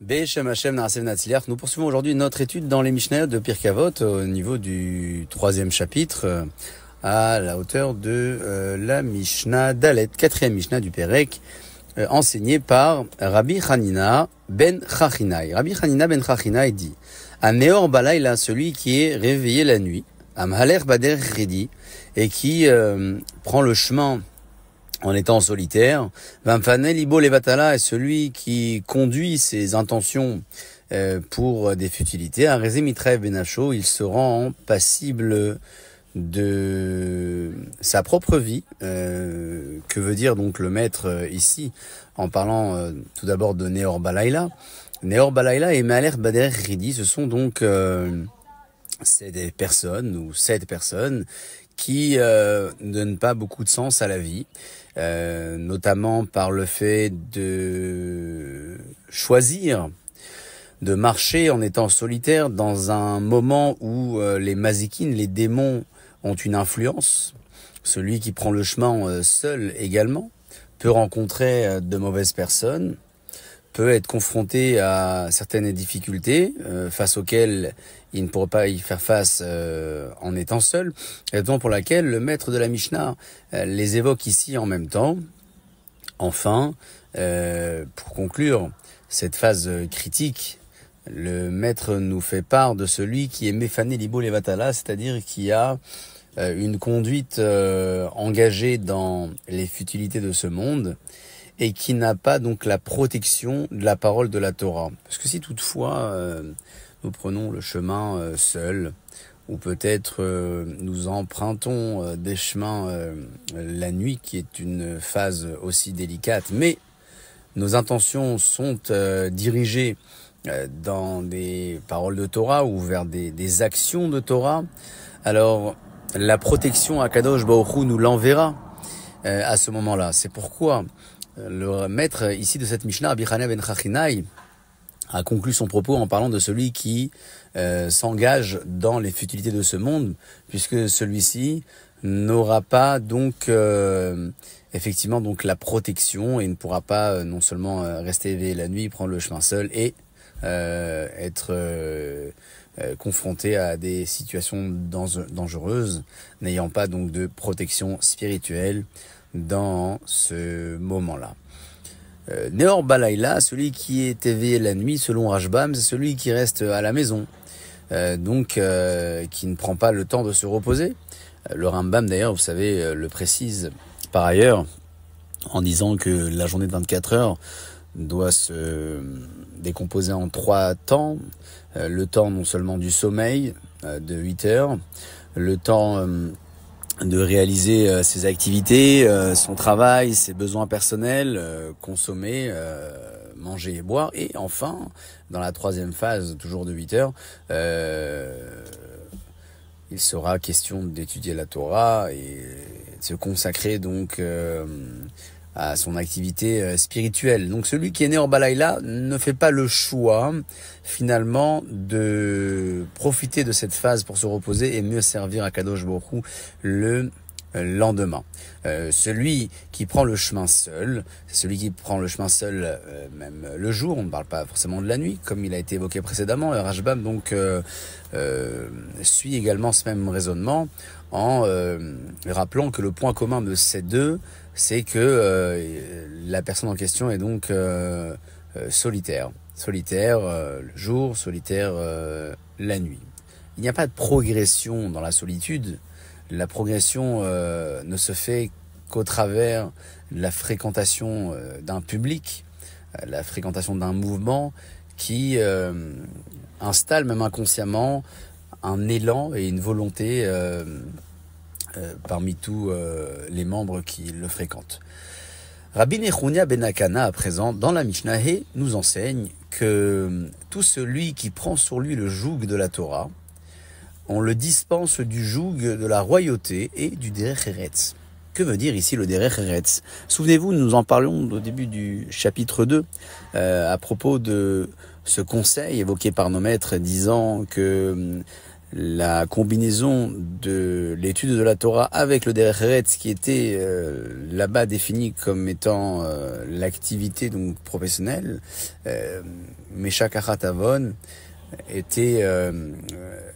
Beshem Hashem Narasev Natsiliach. Nous poursuivons aujourd'hui notre étude dans les Mishnayot de Pirkei Avot au niveau du troisième chapitre à la hauteur de la Mishnah Dalet, quatrième Mishnah du Pérek, enseigné par Rabbi Hanina ben Chachinai. Rabbi Hanina ben Chachinai dit Ameor Balayla, celui qui est réveillé la nuit, Amhaler Bader Redi, et qui prend le chemin en étant solitaire, Vamfanel Ibo Levatala est celui qui conduit ses intentions pour des futilités. Arezé Mitrev Benacho, il se rend passible de sa propre vie. Que veut dire donc le maître ici, en parlant tout d'abord de Neor Balayla. Neor Balayla et Maler Bader Ridi, ce sont donc des personnes ou 7 personnes qui ne donnent pas beaucoup de sens à la vie, notamment par le fait de choisir de marcher en étant solitaire dans un moment où les mazikines, les démons, ont une influence. Celui qui prend le chemin seul également peut rencontrer de mauvaises personnes, peut être confronté à certaines difficultés face auxquelles il ne pourra pas y faire face en étant seul, raison pour laquelle le maître de la Mishnah les évoque ici en même temps. Enfin, pour conclure cette phase critique, le maître nous fait part de celui qui est Mefané Libo Levatala, c'est-à-dire qui a une conduite engagée dans les futilités de ce monde, et qui n'a pas donc la protection de la parole de la Torah. Parce que si toutefois nous prenons le chemin seul, ou peut-être nous empruntons des chemins la nuit, qui est une phase aussi délicate, mais nos intentions sont dirigées dans des paroles de Torah ou vers des actions de Torah, alors la protection à Kadosh Baruch Hu nous l'enverra à ce moment-là. C'est pourquoi le maître ici de cette Mishnah, Rabbi Hanina ben Chachinai, a conclu son propos en parlant de celui qui s'engage dans les futilités de ce monde, puisque celui-ci n'aura pas donc effectivement donc la protection et ne pourra pas non seulement rester éveillé la nuit, prendre le chemin seul et être confronté à des situations dangereuses, n'ayant pas donc de protection spirituelle dans ce moment-là. Neor Balayla, celui qui est éveillé la nuit, selon Rashbam, c'est celui qui reste à la maison, donc qui ne prend pas le temps de se reposer. Le Rambam, d'ailleurs, vous savez, le précise par ailleurs, en disant que la journée de 24 heures doit se décomposer en 3 temps. Le temps non seulement du sommeil, de 8 heures, le temps de réaliser ses activités, son travail, ses besoins personnels, consommer, manger et boire. Et enfin, dans la troisième phase, toujours de 8 heures, il sera question d'étudier la Torah et de se consacrer donc à son activité spirituelle. Donc celui qui est né en Balayla ne fait pas le choix finalement de profiter de cette phase pour se reposer et mieux servir à Kadosh Baruch Hu le lendemain. Celui qui prend le chemin seul, c'est celui qui prend le chemin seul même le jour, on ne parle pas forcément de la nuit, comme il a été évoqué précédemment. Rashbam donc suit également ce même raisonnement en rappelant que le point commun de ces deux, c'est que la personne en question est donc solitaire. Solitaire le jour, solitaire la nuit. Il n'y a pas de progression dans la solitude. La progression ne se fait qu'au travers de la fréquentation d'un public, la fréquentation d'un mouvement qui installe même inconsciemment un élan et une volonté parmi tous les membres qui le fréquentent. Rabbi Nechounia ben Akana, à présent, dans la Mishnah, nous enseigne que tout celui qui prend sur lui le joug de la Torah, on le dispense du joug de la royauté et du derech eretz. Que veut dire ici le derech eretz? Souvenez-vous, nous en parlions au début du chapitre 2, à propos de ce conseil évoqué par nos maîtres, disant que la combinaison de l'étude de la Torah avec le Derech Eretz, qui était là-bas défini comme étant l'activité donc professionnelle, Meshach Achat Avon, était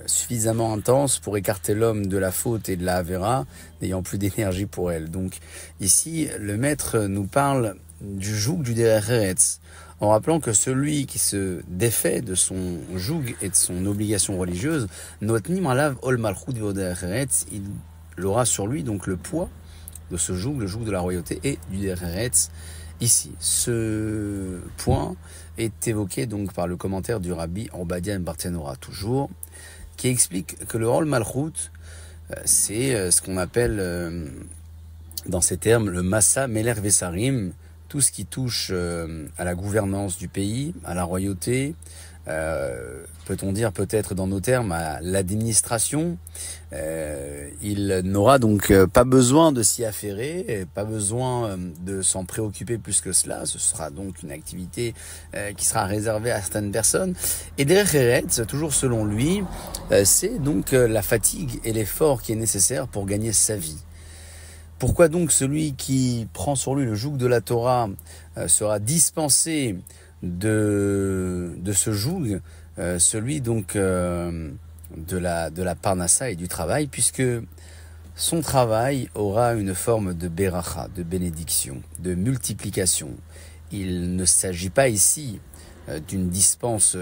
suffisamment intense pour écarter l'homme de la faute et de la Avera, n'ayant plus d'énergie pour elle. Donc ici, le maître nous parle du joug du Derech Eretz, en rappelant que celui qui se défait de son joug et de son obligation religieuse, notnim alav ol malchut derech eretz, il aura sur lui donc le poids de ce joug, le joug de la royauté et du derech eretz. Ici, ce point est évoqué donc par le commentaire du Rabbi Obadiah Barthénora toujours, qui explique que le ol malchut, c'est ce qu'on appelle dans ces termes le massa meler vesarim, tout ce qui touche à la gouvernance du pays, à la royauté, peut-on dire peut-être dans nos termes à l'administration. Il n'aura donc pas besoin de s'y affairer, pas besoin de s'en préoccuper plus que cela. Ce sera donc une activité qui sera réservée à certaines personnes. Et Derech Eretz, toujours selon lui, c'est donc la fatigue et l'effort qui est nécessaire pour gagner sa vie. Pourquoi donc celui qui prend sur lui le joug de la Torah sera dispensé de ce joug, celui donc de la parnassa et du travail, puisque son travail aura une forme de beracha, de bénédiction, de multiplication. Il ne s'agit pas ici d'une dispense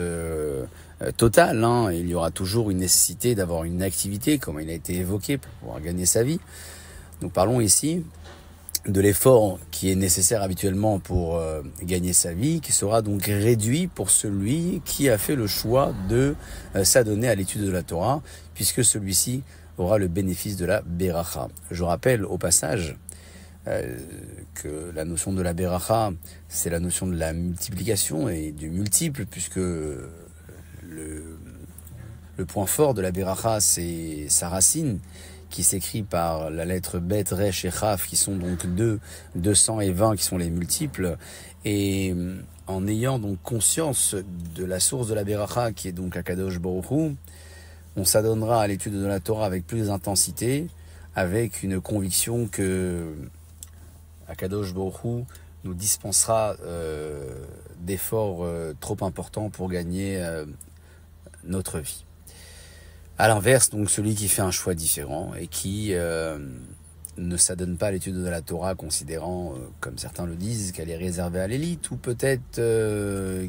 totale, hein. Il y aura toujours une nécessité d'avoir une activité, comme il a été évoqué, pour pouvoir gagner sa vie. Nous parlons ici de l'effort qui est nécessaire habituellement pour gagner sa vie, qui sera donc réduit pour celui qui a fait le choix de s'adonner à l'étude de la Torah, puisque celui-ci aura le bénéfice de la beracha. Je rappelle au passage que la notion de la beracha, c'est la notion de la multiplication et du multiple, puisque le point fort de la beracha, c'est sa racine, qui s'écrit par la lettre Bet, Resh et Chaf, qui sont donc 200 et 20, qui sont les multiples. Et en ayant donc conscience de la source de la beracha, qui est donc Akadosh Baruch Hu, on s'adonnera à l'étude de la Torah avec plus d'intensité, avec une conviction que Akadosh Baruch Hu nous dispensera d'efforts trop importants pour gagner notre vie. À l'inverse, donc celui qui fait un choix différent et qui ne s'adonne pas à l'étude de la Torah, considérant, comme certains le disent, qu'elle est réservée à l'élite, ou peut-être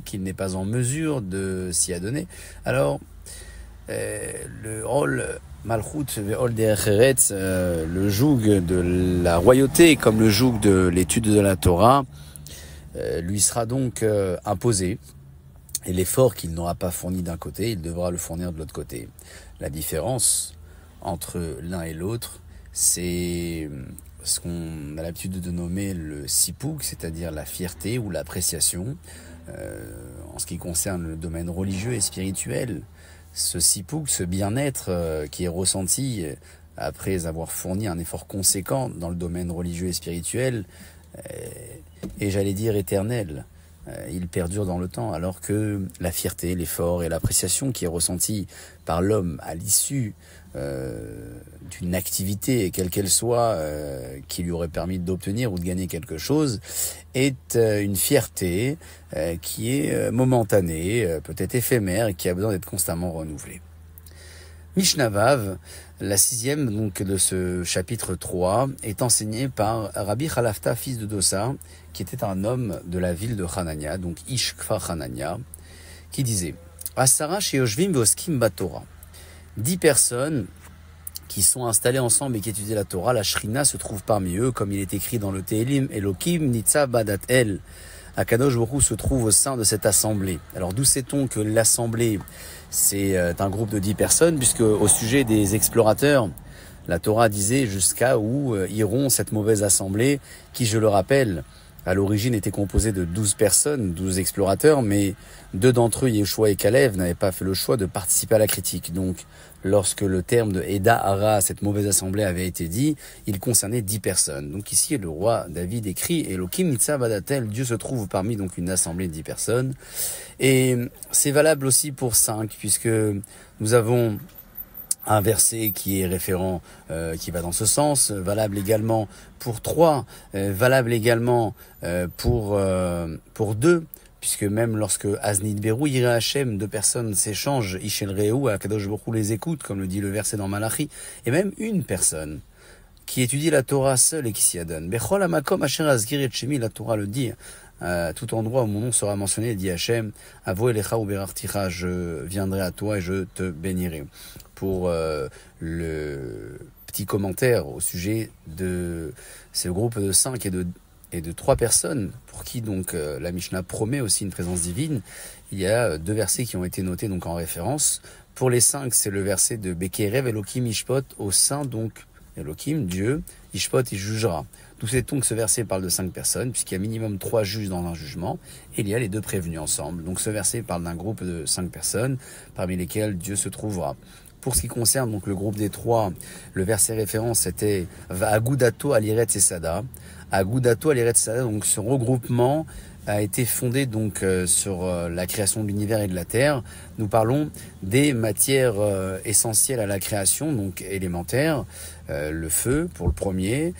qu'il n'est pas en mesure de s'y adonner. Alors, le rôle Malchut ve'ol derech eretz, le joug de la royauté, comme le joug de l'étude de la Torah, lui sera donc imposé. Et l'effort qu'il n'aura pas fourni d'un côté, il devra le fournir de l'autre côté. La différence entre l'un et l'autre, c'est ce qu'on a l'habitude de nommer le sipouk, c'est-à-dire la fierté ou l'appréciation. En ce qui concerne le domaine religieux et spirituel, ce sipouk, ce bien-être qui est ressenti après avoir fourni un effort conséquent dans le domaine religieux et spirituel, et j'allais dire éternel. Il perdure dans le temps, alors que la fierté, l'effort et l'appréciation qui est ressentie par l'homme à l'issue d'une activité, quelle qu'elle soit, qui lui aurait permis d'obtenir ou de gagner quelque chose, est une fierté qui est momentanée, peut-être éphémère, et qui a besoin d'être constamment renouvelée. Mishnah Vav, la 6e donc de ce chapitre 3, est enseignée par Rabbi Chalafta, fils de Dossa, qui était un homme de la ville de Hanania, donc Ish Kfar Hanania, qui disait Asara sheyoshvim veoskim batorah. 10 personnes qui sont installées ensemble et qui étudient la Torah, la Shrina se trouve parmi eux, comme il est écrit dans le Tehilim, Elokim Nitza Badat El. Akadosh Baruch Hu se trouve au sein de cette assemblée. Alors d'où sait-on que l'assemblée, c'est un groupe de 10 personnes, puisque au sujet des explorateurs, la Torah disait jusqu'à où iront cette mauvaise assemblée, qui, je le rappelle, à l'origine était composée de 12 personnes, 12 explorateurs, mais 2 d'entre eux, Yeshua et Kalev, n'avaient pas fait le choix de participer à la critique. Donc, lorsque le terme de Eda Hara, cette mauvaise assemblée, avait été dit, il concernait 10 personnes. Donc ici, le roi David écrit Elokim Nitza Badatel, Dieu se trouve parmi donc une assemblée de 10 personnes. Et c'est valable aussi pour 5, puisque nous avons un verset qui est référent, qui va dans ce sens, valable également pour 3, valable également pour 2, puisque même lorsque Aznid Berou, Ira Hashem, 2 personnes s'échangent, Ishel Reu, Akadosh Baruch Hu les écoute, comme le dit le verset dans Malachi, et même une personne qui étudie la Torah seule et qui s'y adonne. Bechol Hamakom Asher Azkir et Shemi, la Torah le dit, tout endroit où mon nom sera mentionné, dit Hachem, Avo Elecha ou Berarticha, je viendrai à toi et je te bénirai. Pour le petit commentaire au sujet de ce groupe de 5 et de 3 personnes, pour qui donc la Mishnah promet aussi une présence divine, il y a 2 versets qui ont été notés donc en référence. Pour les 5, c'est le verset de Bekerev Elohim Ishpot, au sein donc Elohim, Dieu, Ishpot, il jugera. D'où c'est donc que ce verset parle de 5 personnes, puisqu'il y a minimum 3 juges dans un jugement, et il y a les 2 prévenus ensemble. Donc ce verset parle d'un groupe de 5 personnes, parmi lesquelles Dieu se trouvera. Pour ce qui concerne donc le groupe des 3, le verset référence c'était Agudato Aliretz et Sada. Agudato Aliretz et Sada, donc ce regroupement a été fondé donc sur la création de l'univers et de la terre. Nous parlons des matières essentielles à la création, donc élémentaires, le feu pour le premier,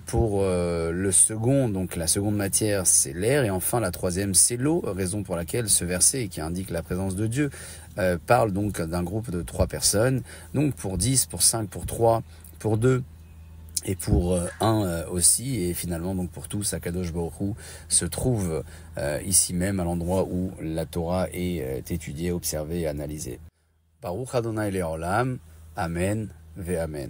pour le second, donc la seconde matière c'est l'air, et enfin la troisième c'est l'eau, raison pour laquelle ce verset qui indique la présence de Dieu parle donc d'un groupe de 3 personnes, donc pour 10, pour 5, pour 3, pour 2, et pour 1 aussi, et finalement donc pour tous, Akadosh Baruch Hu se trouve ici même à l'endroit où la Torah est étudiée, observée et analysée. Baruch Adonai Le'olam, Amen ve Amen.